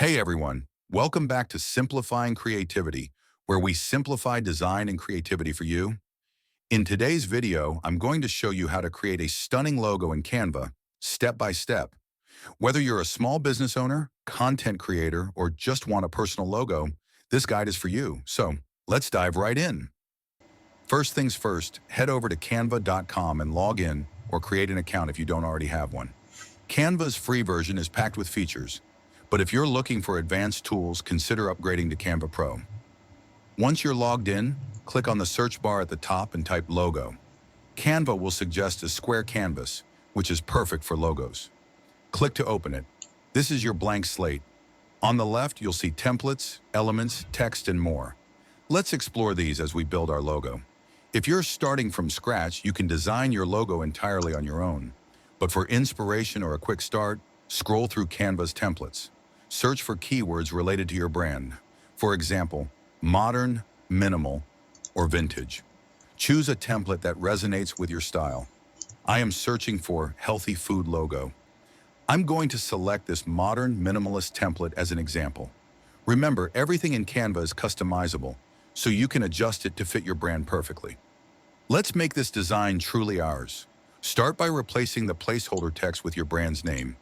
Hey everyone, welcome back to Simplifying Creativity, where we simplify design and creativity for you. In today's video, I'm going to show you how to create a stunning logo in Canva, step by step. Whether you're a small business owner, content creator, or just want a personal logo, this guide is for you. So let's dive right in. First things first, head over to canva.com and log in or create an account if you don't already have one. Canva's free version is packed with features, but if you're looking for advanced tools, consider upgrading to Canva Pro. Once you're logged in, click on the search bar at the top and type logo. Canva will suggest a square canvas, which is perfect for logos. Click to open it. This is your blank slate. On the left, you'll see templates, elements, text, and more. Let's explore these as we build our logo. If you're starting from scratch, you can design your logo entirely on your own. But for inspiration or a quick start, scroll through Canva's templates. Search for keywords related to your brand. For example, modern, minimal, or vintage. Choose a template that resonates with your style. I am searching for healthy food logo. I'm going to select this modern minimalist template as an example. Remember, everything in Canva is customizable, so you can adjust it to fit your brand perfectly. Let's make this design truly ours. Start by replacing the placeholder text with your brand's name.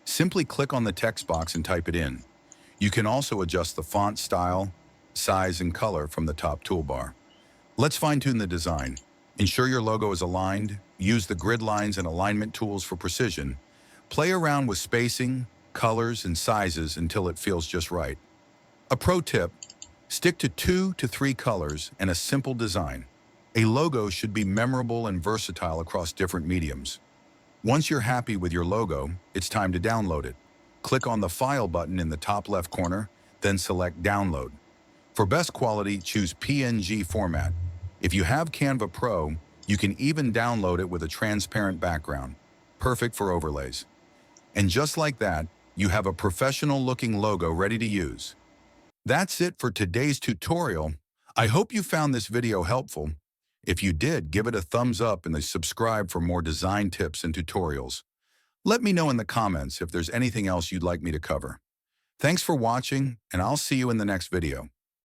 Simply click on the text box and type it in. You can also adjust the font style, size, and color from the top toolbar. Let's fine-tune the design. Ensure your logo is aligned. Use the grid lines and alignment tools for precision. Play around with spacing, colors, and sizes until it feels just right. A pro tip: stick to 2 to 3 colors and a simple design. A logo should be memorable and versatile across different mediums. Once you're happy with your logo, it's time to download it. Click on the File button in the top left corner, then select Download. For best quality, choose PNG format. If you have Canva Pro, you can even download it with a transparent background, perfect for overlays. And just like that, you have a professional-looking logo ready to use. That's it for today's tutorial. I hope you found this video helpful. If you did, give it a thumbs up and subscribe for more design tips and tutorials. Let me know in the comments if there's anything else you'd like me to cover. Thanks for watching, and I'll see you in the next video.